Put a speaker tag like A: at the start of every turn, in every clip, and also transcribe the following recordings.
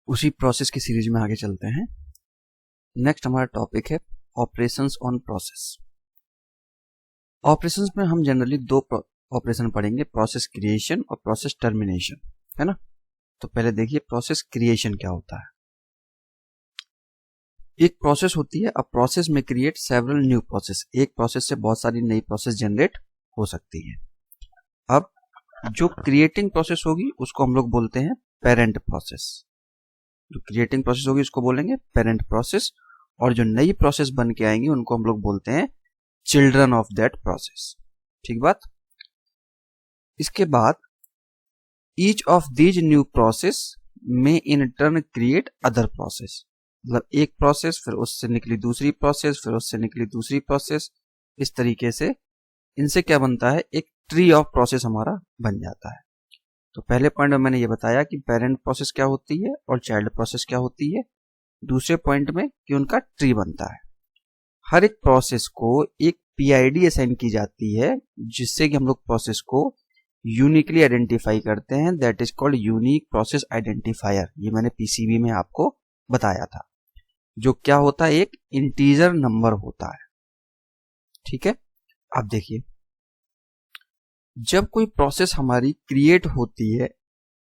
A: उसी प्रोसेस की सीरीज में आगे चलते हैं। नेक्स्ट हमारा टॉपिक है ऑपरेशंस ऑन प्रोसेस। ऑपरेशंस में हम जनरली दो ऑपरेशन पढ़ेंगे, प्रोसेस क्रिएशन और प्रोसेस टर्मिनेशन, है ना। तो पहले देखिए प्रोसेस क्रिएशन क्या होता है। एक प्रोसेस होती है, अ प्रोसेस में क्रिएट सेवरल न्यू प्रोसेस। एक प्रोसेस से बहुत सारी नई प्रोसेस जनरेट हो सकती है। अब जो क्रिएटिंग प्रोसेस होगी उसको हम लोग बोलते हैं पेरेंट प्रोसेस। जो क्रिएटिंग प्रोसेस होगी उसको बोलेंगे पेरेंट प्रोसेस, और जो नई प्रोसेस बन के आएंगी उनको हम लोग बोलते हैं चिल्ड्रन ऑफ दैट प्रोसेस। ठीक बात। इसके बाद each of these new process में in turn create other process. मतलब एक प्रोसेस, फिर उससे निकली दूसरी प्रोसेस, फिर उससे निकली दूसरी प्रोसेस। इस तरीके से इनसे क्या बनता है, एक ट्री ऑफ प्रोसेस हमारा बन जाता है। तो पहले पॉइंट में मैंने ये बताया कि पेरेंट प्रोसेस क्या होती है और चाइल्ड प्रोसेस क्या होती है। दूसरे पॉइंट में कि उनका ट्री बनता है। हर एक प्रोसेस को एक पीआईडी असाइन की जाती है, जिससे कि हम लोग प्रोसेस को यूनिकली आइडेंटिफाई करते हैं। That is called unique process identifier. ये मैंने पीसीबी में आपको बताया था। जो क्या होता है, एक इंटीजर नंबर होता है। ठीक है। अब देखिए, जब कोई प्रोसेस हमारी क्रिएट होती है,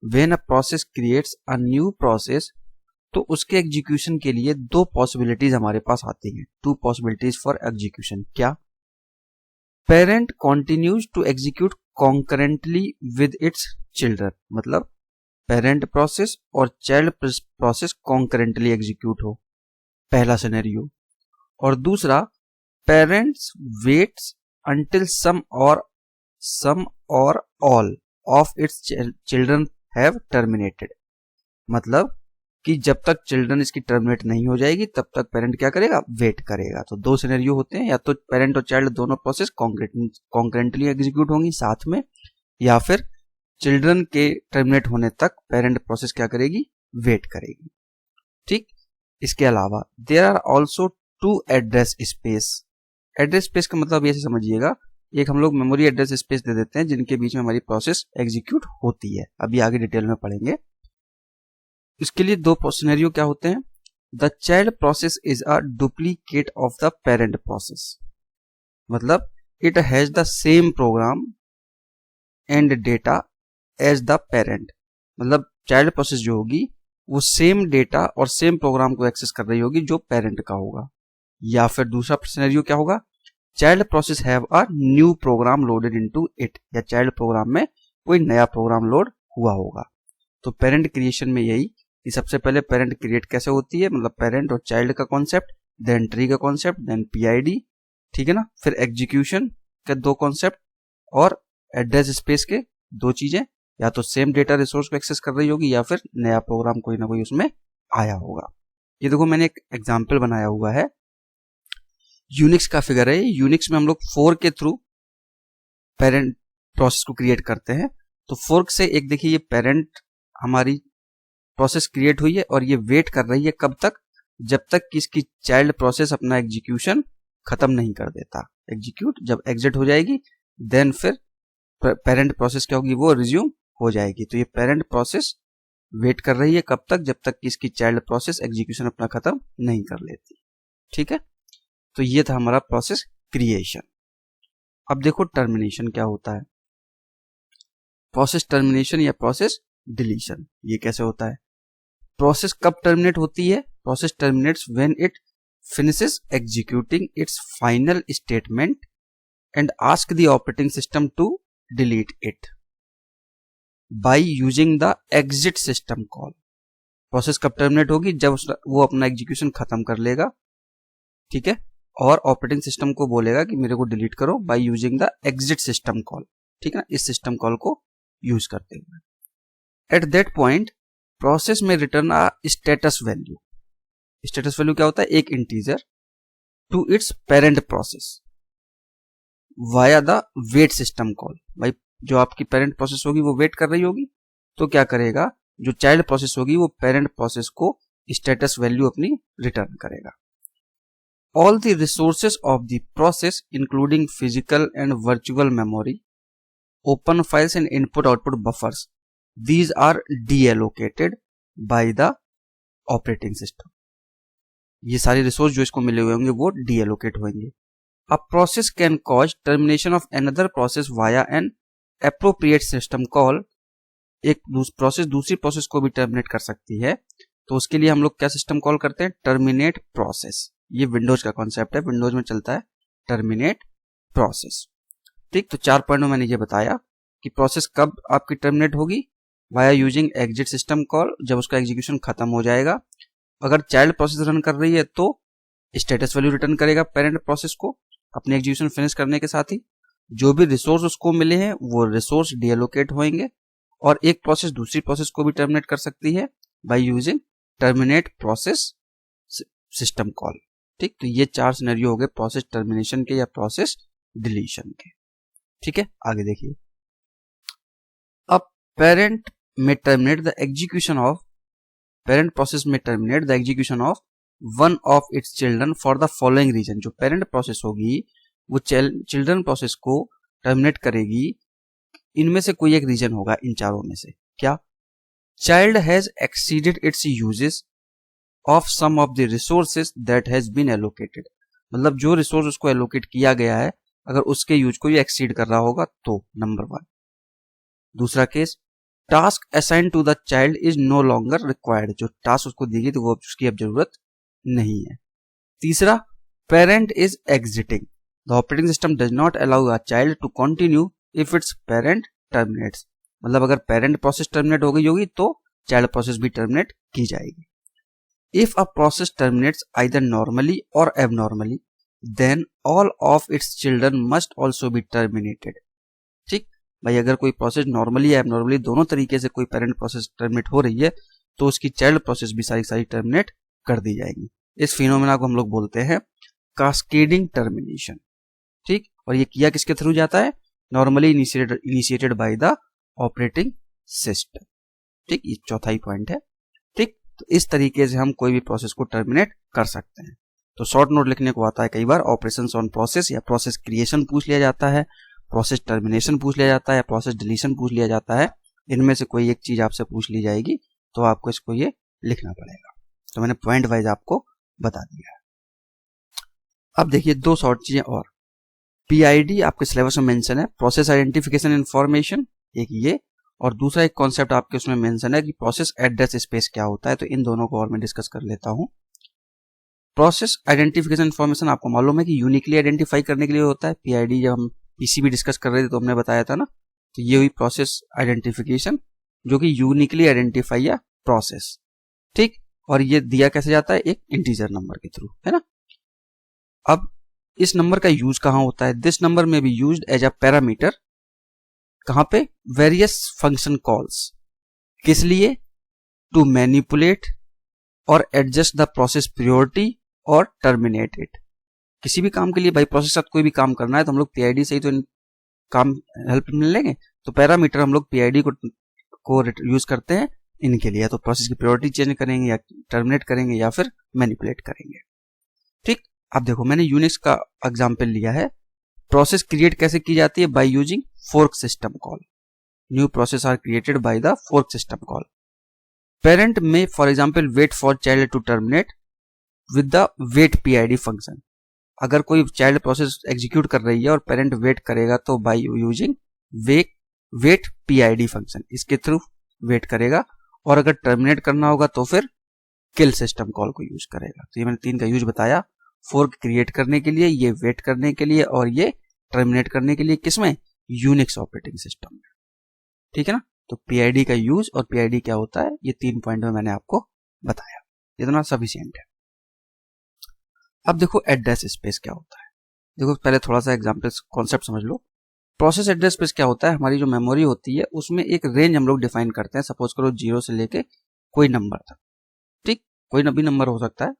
A: when a process creates a new process, तो उसके एग्जीक्यूशन के लिए दो पॉसिबिलिटीज हमारे पास आती हैं। Two possibilities for execution. क्या? Parent continues to execute concurrently with its children. मतलब पेरेंट प्रोसेस और चाइल्ड प्रोसेस कॉन्करेंटली एग्जीक्यूट हो, पहला सिनेरियो। और दूसरा, पेरेंट्स वेट्स अंटिल सम और all of its children have terminated. मतलब कि जब तक चिल्ड्रन इसकी टर्मिनेट नहीं हो जाएगी तब तक पेरेंट क्या करेगा, वेट करेगा। तो दो सिनेरियो होते हैं, या तो पेरेंट और चाइल्ड दोनों प्रोसेस कॉन्करेंटली एग्जीक्यूट होंगी साथ में, या फिर चिल्ड्रन के टर्मिनेट होने तक पेरेंट प्रोसेस क्या करेगी, वेट करेगी। ठीक। इसके अलावा there are also two address space. Address space का मतलब ऐसे समझिएगा, एक हम लोग मेमोरी एड्रेस स्पेस दे देते हैं जिनके बीच में हमारी प्रोसेस एग्जीक्यूट होती है। अभी आगे डिटेल में पढ़ेंगे। इसके लिए दो सिनेरियो क्या होते हैं। The child process is a duplicate of the parent process. मतलब it has the same program and data as the parent. मतलब चाइल्ड प्रोसेस जो होगी वो सेम डेटा और सेम प्रोग्राम को एक्सेस कर रही होगी जो पेरेंट का होगा। या फिर दूसरा सिनेरियो क्या होगा, child process have a new program loaded into it. या चाइल्ड प्रोग्राम में कोई नया प्रोग्राम लोड हुआ होगा। तो पेरेंट क्रिएशन में यही कि सबसे पहले पेरेंट क्रिएट कैसे होती है, मतलब पेरेंट और चाइल्ड का कॉन्सेप्ट, देन ट्री का कॉन्सेप्ट, देन पीआईडी। ठीक है ना। फिर एग्जीक्यूशन के दो कॉन्सेप्ट और एड्रेस स्पेस के दो चीजें, या तो सेम डेटा रिसोर्स को एक्सेस कर रही होगी या फिर नया प्रोग्राम कोई ना कोई उसमें आया होगा। ये देखो मैंने एक एग्जाम्पल बनाया हुआ है, यूनिक्स का फिगर है। यूनिक्स में हम लोग फोर्क के थ्रू पेरेंट प्रोसेस को क्रिएट करते हैं। तो फोर्क से एक देखिए, ये पेरेंट हमारी प्रोसेस क्रिएट हुई है और ये वेट कर रही है कब तक, जब तक कि इसकी चाइल्ड प्रोसेस अपना एग्जीक्यूशन खत्म नहीं कर देता। एग्जीक्यूट जब एग्जिट हो जाएगी देन फिर पेरेंट प्रोसेस क्या होगी, वो रिज्यूम हो जाएगी। तो ये पेरेंट प्रोसेस वेट कर रही है कब तक, जब तक कि इसकी चाइल्ड प्रोसेस एग्जीक्यूशन अपना खत्म नहीं कर लेती। ठीक है। तो ये था हमारा प्रोसेस क्रिएशन। अब देखो टर्मिनेशन क्या होता है। प्रोसेस टर्मिनेशन या प्रोसेस डिलीशन, ये कैसे होता है। प्रोसेस कब टर्मिनेट होती है, process terminates when it finishes executing its final statement and ask the operating system to delete it by using the exit system call. Process कब टर्मिनेट होगी, जब वो अपना एग्जीक्यूशन खत्म कर लेगा। ठीक है। और ऑपरेटिंग सिस्टम को बोलेगा कि मेरे को डिलीट करो bye using the exit system call. ठीक है ना, इस सिस्टम कॉल को यूज करते हुए। At that point process may return a status value. Status value क्या होता है, एक integer to its parent process via the wait system call. भाई जो आपकी पेरेंट प्रोसेस होगी वो वेट कर रही होगी, तो क्या करेगा, जो चाइल्ड प्रोसेस होगी वो पेरेंट प्रोसेस को स्टेटस वैल्यू अपनी रिटर्न करेगा। All the resources of the process including physical and virtual memory, open files and input output buffers, these are deallocated by the operating system. ये सारे resource जो इसको मिले हुए होंगे वो डीएलोकेट होंगे। A process can cause termination of another process via N appropriate system call. एक प्रोसेस दूसरी प्रोसेस को भी टर्मिनेट कर सकती है, तो उसके लिए हम लोग क्या सिस्टम कॉल करते हैं? Terminate process. ये विंडोज का कॉन्सेप्ट है, विंडोज में चलता है टर्मिनेट प्रोसेस। ठीक, तो 4 पॉइंट में मैंने ये बताया कि प्रोसेस कब आपकी टर्मिनेट होगी, via using exit system call, जब उसका एग्जीक्यूशन खत्म हो जाएगा। अगर चाइल्ड प्रोसेस रन कर रही है तो स्टेटस वैल्यू रिटर्न करेगा पेरेंट प्रोसेस को अपने एग्जीक्यूशन फिनिश करने के साथ ही। जो भी रिसोर्स उसको मिले हैं वो रिसोर्स डीएलोकेट होंगे, और एक प्रोसेस दूसरी प्रोसेस को भी टर्मिनेट कर सकती है by using terminate process system call. ठीक, तो ये 4 सिनेरियो हो गए प्रोसेस टर्मिनेशन के या प्रोसेस डिलीशन के। ठीक है, आगे देखिए। अब पेरेंट में terminate the execution of parent process में terminate the execution of one of its children for the following reason. जो पेरेंट प्रोसेस होगी वो चिल्ड्रन प्रोसेस को टर्मिनेट करेगी, इनमें से कोई एक रीजन होगा इन चारों में से। क्या? Child has exceeded its uses of some of the resources that has been allocated. मतलब जो रिसोर्स उसको एलोकेट किया गया है अगर उसके यूज को ये एक्सीड कर रहा होगा तो, नंबर 1। दूसरा case, task assign to the child is no longer required. जो टास्क उसको दी गई तो वो उसकी अब जरूरत नहीं है। तीसरा, parent is exiting, the operating system does not allow a child to continue if its parent terminates. मतलब अगर पेरेंट प्रोसेस टर्मिनेट हो गई होगी तो चाइल्ड प्रोसेस भी टर्मिनेट की जाएगी। If a process terminates either normally और abnormally then all of its children must also be terminated. ठीक भाई, अगर कोई प्रोसेस नॉर्मली या एबनॉर्मली दोनों तरीके से कोई पेरेंट प्रोसेस टर्मिनेट हो रही है तो उसकी चाइल्ड प्रोसेस भी सारी टर्मिनेट कर दी जाएगी। इस फिनोमेना को हम लोग बोलते हैं कास्केडिंग टर्मिनेशन। ठीक, और ये किया किसके थ्रू जाता है? Normally initiated by the operating system. ठीक, ये चौथा ही पॉइंट है। ठीक, तो इस तरीके से हम कोई भी प्रोसेस को टर्मिनेट कर सकते हैं। तो शॉर्ट नोट लिखने को आता है कई बार ऑपरेशंस ऑन प्रोसेस, या प्रोसेस क्रिएशन पूछ लिया जाता है, प्रोसेस टर्मिनेशन पूछ लिया जाता है, प्रोसेस डिलीशन पूछ लिया जाता है। इनमें से कोई एक चीज आपसे पूछ ली जाएगी तो आपको इसको ये लिखना पड़ेगा। तो मैंने पॉइंट वाइज आपको बता दिया है। अब देखिए 2 शॉर्ट चीजें और। पीआईडी आपके सिलेबस में मेंशन है, प्रोसेस आइडेंटिफिकेशन इंफॉर्मेशन, एक ये, और दूसरा एक कॉन्सेप्ट आपके उसमें मेंशन है कि प्रोसेस एड्रेस स्पेस क्या होता है। तो इन दोनों को और मैं डिस्कस कर लेता हूं। प्रोसेस आइडेंटिफिकेशन इंफॉर्मेशन आपको मालूम है कि यूनिकली आइडेंटिफाई करने के लिए होता है। पीआईडी जब हम पीसीबी डिस्कस कर रहे थे तो हमने बताया था ना, तो ये हुई प्रोसेस आइडेंटिफिकेशन जो कि यूनिकली आइडेंटिफाई या प्रोसेस। ठीक, और ये दिया कैसे जाता है? एक इंटीजर नंबर के थ्रू, है ना। अब इस नंबर का यूज कहां होता है? This number may be used as a parameter. कहां पे? Various function calls. किस लिए? टू मैनिपुलेट और एडजस्ट द प्रोसेस प्रायोरिटी और टर्मिनेट इट। किसी भी काम के लिए भाई प्रोसेस साथ कोई भी काम करना है तो हम लोग पीआईडी से ही तो काम हेल्प मिल लेंगे। तो पैरामीटर हम लोग पीआईडी को यूज करते हैं इनके लिए, तो प्रोसेस की प्रायोरिटी चेंज करेंगे या टर्मिनेट करेंगे या फिर मैनिपुलेट करेंगे। ठीक, अब देखो मैंने यूनिक्स का एग्जांपल लिया है। प्रोसेस क्रिएट कैसे की जाती है? By using fork system call. New process are created by the fork system call. Parent में for example wait for child to terminate with the wait PID function. अगर कोई चाइल्ड प्रोसेस एग्जीक्यूट कर रही है और पेरेंट वेट करेगा तो by using wait PID function, इसके थ्रू वेट करेगा। और अगर टर्मिनेट करना होगा तो फिर किल सिस्टम कॉल को यूज करेगा। तो ये मैंने 3 का यूज बताया, फोर्क क्रिएट करने के लिए, ये वेट करने के लिए, और ये टर्मिनेट करने के लिए। किसमें? यूनिक्स ऑपरेटिंग सिस्टम में। ठीक है ना। तो पीआईडी का यूज और पीआईडी क्या होता है, ये 3 पॉइंट में मैंने आपको बताया, इतना सफिशिएंट है। अब देखो एड्रेस स्पेस क्या होता है। देखो पहले थोड़ा सा एग्जांपल कॉन्सेप्ट समझ लो। प्रोसेस एड्रेस स्पेस क्या होता है? हमारी जो मेमोरी होती है उसमें एक रेंज हम लोग डिफाइन करते हैं। सपोज करो 0 से लेके कोई नंबर तक। ठीक, कोई भी नंबर हो सकता है।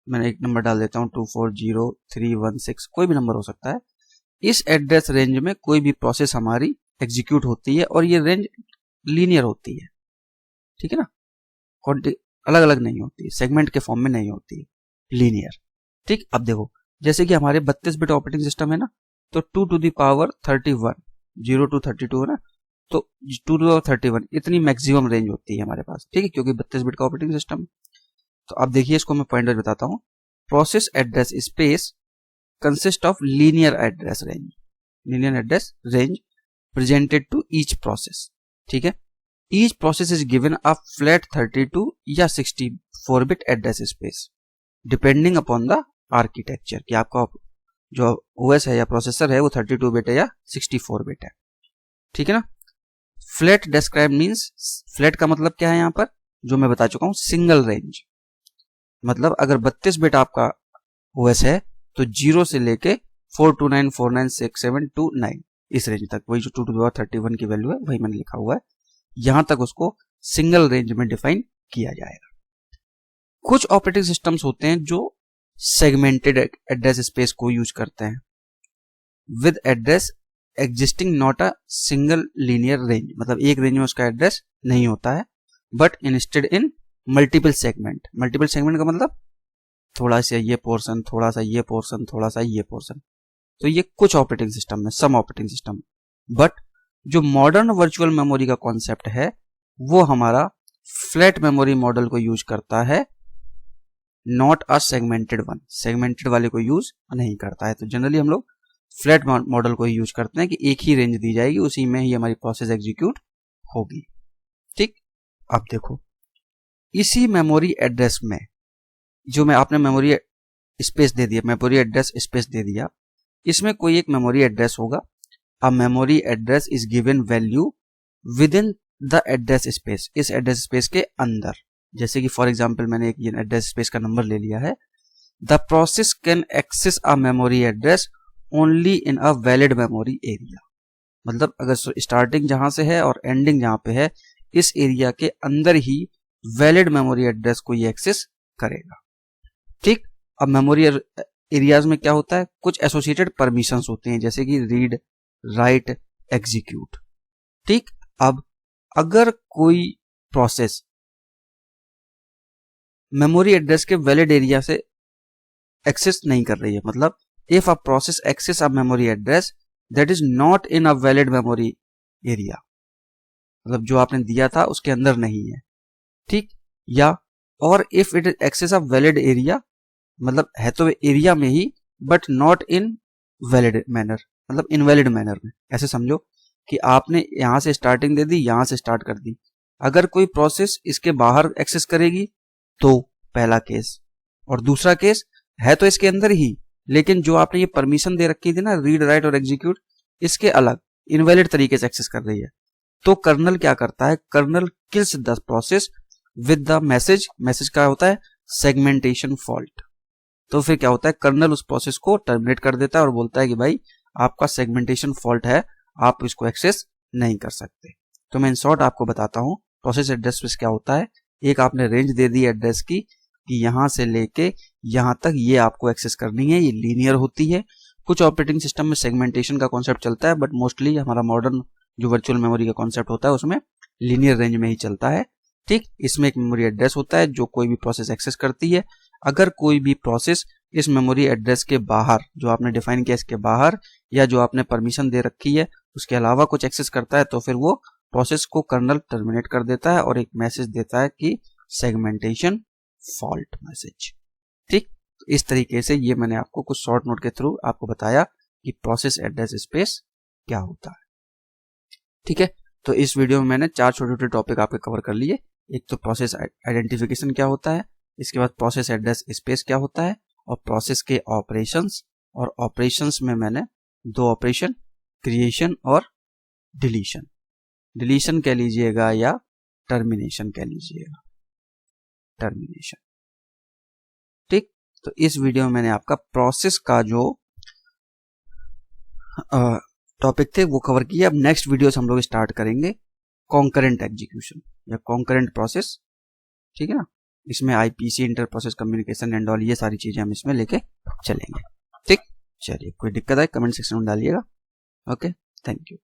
A: मैंने एक नंबर डाल देता हूं 240316, कोई भी नंबर हो सकता है। इस एड्रेस रेंज में कोई भी प्रोसेस हमारी एग्जीक्यूट होती है और ये रेंज लीनियर होती है। ठीक है ना, अलग अलग नहीं होती है, सेगमेंट के फॉर्म में नहीं होती है, लीनियर। ठीक, अब देखो जैसे कि हमारे 32 बिट ऑपरेटिंग सिस्टम है ना, तो 2 to the power 31, 0 to 32 है ना, तो 2 to 31 इतनी मैक्सिमम रेंज होती है हमारे पास, ठीक है, क्योंकि 32 बिट का ऑपरेटिंग सिस्टम। तो अब देखिए इसको मैं पॉइंट वाइज बताता हूँ। Process address space consist of linear address range presented to each process, ठीक है। Each process is given a flat 32 या 64 bit address space depending upon the architecture, कि आपका जो ओएस है या प्रोसेसर है वो 32 बिट है या 64 बिट है, ठीक है ना। फ्लैट डिस्क्राइब मींस, फ्लैट का मतलब क्या है यहाँ पर, जो मैं बता चुका हूं, सिंगल रेंज। मतलब अगर 32 बिट आपका ओएस है तो 0 से लेके 429 496 इस रेंज तक, वही जो 2 to the 31 की वैल्यू है वही मैंने लिखा हुआ है, यहां तक उसको सिंगल रेंज में डिफाइन किया जाएगा। कुछ ऑपरेटिंग सिस्टम्स होते हैं जो सेगमेंटेड एड्रेस स्पेस को यूज करते हैं with address existing not a single linear range, मतलब एक रेंज में उसका एड्रेस नहीं होता है, but instead in multiple segment. Multiple segment का मतलब थोड़ा सा ये पोर्शन, थोड़ा सा ये पोर्शन, थोड़ा सा ये पोर्शन। तो ये कुछ ऑपरेटिंग सिस्टम है, सम ऑपरेटिंग सिस्टम। बट जो मॉडर्न वर्चुअल मेमोरी का कॉन्सेप्ट है वो हमारा फ्लैट मेमोरी मॉडल को यूज करता है, not a segmented one. Segmented वाले को यूज नहीं करता है। तो जनरली हम लोग फ्लैट मॉडल को ही यूज करते हैं कि एक ही रेंज दी जाएगी, उसी में ही हमारी प्रोसेस एग्जीक्यूट होगी, ठीक। अब देखो इसी मेमोरी एड्रेस में जो मैं आपने मेमोरी स्पेस दे दिया, मेमोरी एड्रेस स्पेस दे दिया, इसमें कोई एक मेमोरी एड्रेस होगा। अ memory address is given value with in the address space, इस एड्रेस स्पेस के अंदर। जैसे कि फॉर एग्जांपल मैंने एक एड्रेस स्पेस का नंबर ले लिया है। The process can access a memory address only in a valid memory area. मतलब अगर स्टार्टिंग जहां से है और एंडिंग जहां पे है, इस एरिया के अंदर ही वैलिड मेमोरी एड्रेस को ये एक्सेस करेगा, ठीक। अब मेमोरी एरियाज में क्या होता है, कुछ एसोसिएटेड परमिशंस होते हैं, जैसे कि रीड, राइट, एग्जीक्यूट, ठीक। अब अगर कोई प्रोसेस मेमोरी एड्रेस के वैलिड एरिया से एक्सेस नहीं कर रही है, मतलब if a process access a memory address that is not in a valid memory area, मतलब जो आपने दिया था उसके अंदर नहीं है, ठीक। या और if it access a valid area, मतलब है तो एरिया में ही but not in valid manner, मतलब इनवैलिड मैनर में। ऐसे समझो कि आपने यहां से स्टार्टिंग दे दी, यहां से स्टार्ट कर दी, अगर कोई प्रोसेस इसके बाहर एक्सेस करेगी तो पहला केस, और दूसरा केस है तो इसके अंदर ही, लेकिन जो आपने ये परमिशन दे रखी थी ना, रीड, राइट और एग्जीक्यूट, इसके अलग इनवैलिड तरीके से एक्सेस कर रही है, तो कर्नल क्या करता है, kernel kills the process with the message. Message क्या होता है, सेगमेंटेशन फॉल्ट। तो फिर क्या होता है, कर्नल उस प्रोसेस को टर्मिनेट कर देता है और बोलता है कि भाई आपका सेगमेंटेशन फॉल्ट है, आप इसको एक्सेस नहीं कर सकते। तो मैं इन शॉर्ट आपको बताता हूं प्रोसेस एड्रेस स्पेस क्या होता है। एक आपने रेंज दे दी एड्रेस की कि यहां से लेके यहां तक ये आपको एक्सेस करनी है, ये लीनियर होती है। कुछ ऑपरेटिंग सिस्टम में सेगमेंटेशन का कॉन्सेप्ट चलता है, बट मोस्टली हमारा मॉडर्न जो वर्चुअल मेमोरी का कॉन्सेप्ट होता है उसमें लीनियर रेंज में ही चलता है, ठीक। इसमें एक मेमोरी एड्रेस होता है जो कोई भी प्रोसेस एक्सेस करती है। अगर कोई भी प्रोसेस इस मेमोरी एड्रेस के बाहर, जो आपने डिफाइन किया इसके बाहर, या जो आपने परमिशन दे रखी है उसके अलावा कुछ एक्सेस करता है, तो फिर वो प्रोसेस को कर्नल टर्मिनेट कर देता है और एक मैसेज देता है कि सेगमेंटेशन फॉल्ट मैसेज, ठीक। तो इस तरीके से ये मैंने आपको कुछ शॉर्ट नोट के थ्रू आपको बताया कि प्रोसेस एड्रेस स्पेस क्या होता है, ठीक है। तो इस वीडियो में मैंने 4 छोटे छोटे टॉपिक आपके कवर कर लिए। एक तो प्रोसेस आइडेंटिफिकेशन क्या होता है, इसके बाद प्रोसेस एड्रेस स्पेस क्या होता है, और प्रोसेस के ऑपरेशंस, और ऑपरेशंस में मैंने 2 ऑपरेशन, क्रिएशन और डिलीशन। डिलीशन कह लीजिएगा या टर्मिनेशन कह लीजिएगा, टर्मिनेशन, ठीक। तो इस वीडियो में मैंने आपका प्रोसेस का जो टॉपिक थे वो कवर किया। अब नेक्स्ट वीडियो से हम लोग स्टार्ट करेंगे कॉन्करेंट एग्जीक्यूशन या कॉन्करेंट प्रोसेस, ठीक है ना। इसमें IPC, inter process communication and all, ये सारी चीजें हम इसमें लेके चलेंगे, ठीक। चलिए, कोई दिक्कत है कमेंट सेक्शन में डालिएगा। Okay, thank you.